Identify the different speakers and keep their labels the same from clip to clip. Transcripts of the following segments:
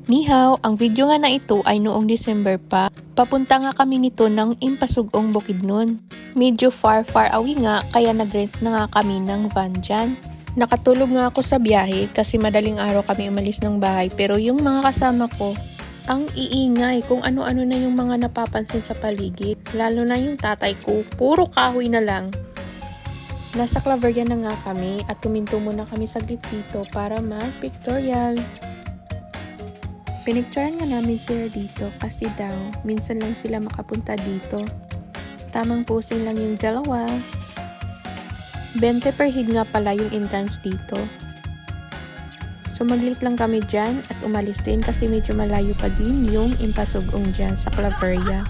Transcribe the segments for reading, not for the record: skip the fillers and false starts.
Speaker 1: Nihaw, ang video nga na ito ay noong December pa. Papunta nga kami nito ng Impasugong Bukidnon. Medyo far away nga kaya nagrent na nga kami ng van dyan. Nakatulog nga ako sa biyahe kasi madaling araw kami umalis ng bahay pero yung mga kasama ko ang iingay kung ano-ano na yung mga napapansin sa paligid. Lalo na yung tatay ko, puro kahoy na lang. Nasa Claveria na nga kami at tuminto muna kami saglit dito para mag-pictorial. Pinicturean nga namin sila dito kasi daw minsan lang sila makapunta dito. Tamang posing lang yung dalawa. 20 per head nga pala yung entrance dito. So maglit lang kami dyan at umalis din kasi medyo malayo pa din yung Impasugong dyan sa Claveria.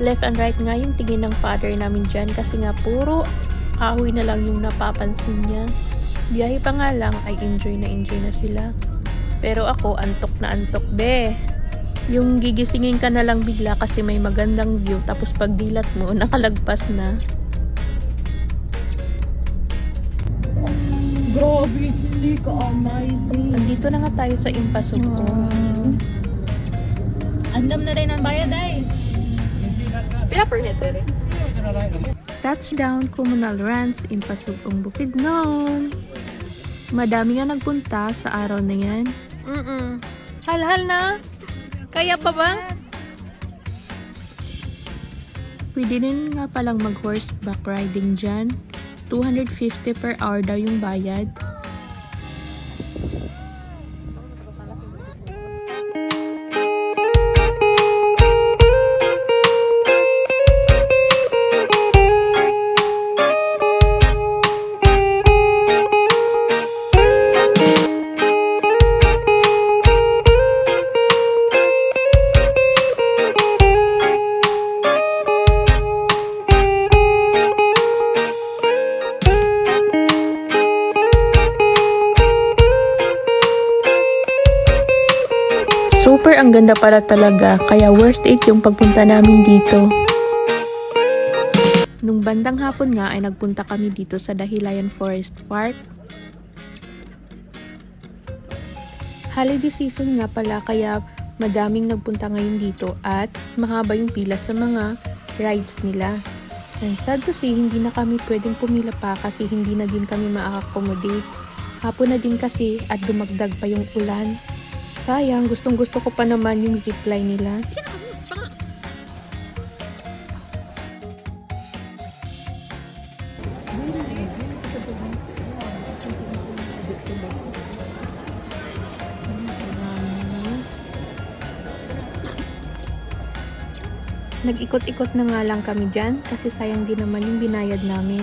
Speaker 1: Left and right nga yung tingin ng father namin dyan kasi nga puro kahoy na lang yung napapansin niya. Biyahe pa nga lang ay enjoy na sila. Pero ako antok na antok be. Yung gigisingin ka na lang bigla kasi may magandang view tapos pagdilat mo nakalagpas na.
Speaker 2: Grabe, hindi ka amazing.
Speaker 1: Andito na nga tayo sa Impasugong.
Speaker 2: Andam na rin ang bayad ay. Pila per head rin?
Speaker 1: Touchdown Communal Ranch, Impasugong Bukidnon. Madami nga nagpunta sa araw na yan.
Speaker 2: Hal-hal na? Kaya pa ba?
Speaker 1: Pwede rin nga palang mag-horseback riding dyan. 250 per hour daw yung bayad. Super ang ganda pala talaga, kaya worth it yung pagpunta namin dito. Nung bandang hapon nga ay nagpunta kami dito sa Dahilayan Forest Park. Holiday season nga pala kaya madaming nagpunta ngayon dito at mahaba yung pila sa mga rides nila. And sad to say, hindi na kami pwedeng pumila pa kasi hindi na din kami ma-accommodate. Hapon na din kasi at dumagdag pa yung ulan. Sayang, gustong gusto ko pa naman yung zipline nila. Nag-ikot-ikot na nga lang kami dyan kasi sayang din naman yung binayad namin.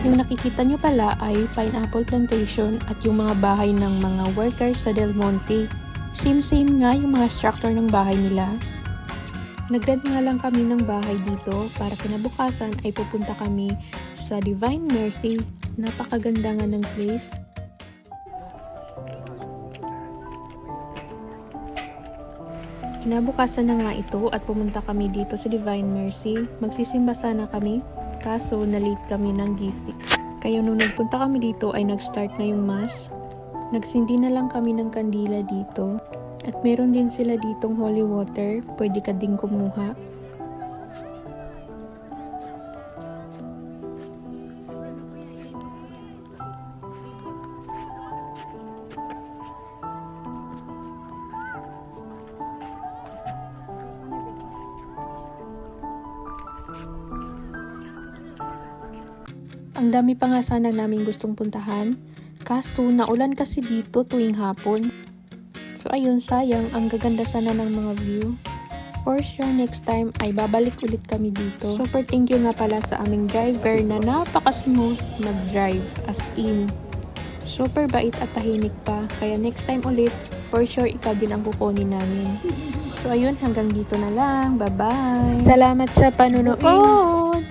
Speaker 1: Yung nakikita nyo pala ay pineapple plantation at yung mga bahay ng mga workers sa Del Monte. Same nga yung mga structure ng bahay nila. Nag-rent nga lang kami ng bahay dito para kinabukasan ay pupunta kami sa Divine Mercy. Napakaganda nga ng place. Kinabukasan na nga ito at pumunta kami dito sa Divine Mercy. Magsisimba sana kami, kaso na-late kami ng gising. Kaya nung nagpunta kami dito ay nag-start na yung mass. Nagsindi na lang kami ng kandila dito. At meron din sila ditong holy water, pwede ka ding kumuha. Ang dami pa nga sana namin gustong puntahan, kaso naulan kasi dito tuwing hapon. So ayun, sayang, ang gaganda sana ng mga view. For sure, next time ay babalik ulit kami dito. Super thank you nga pala sa aming driver na napaka-smooth mag-drive, as in. Super bait at tahimik pa, kaya next time ulit, for sure ikaw din ang kukunin namin. So ayun, hanggang dito na lang. Bye-bye! Salamat sa panunood!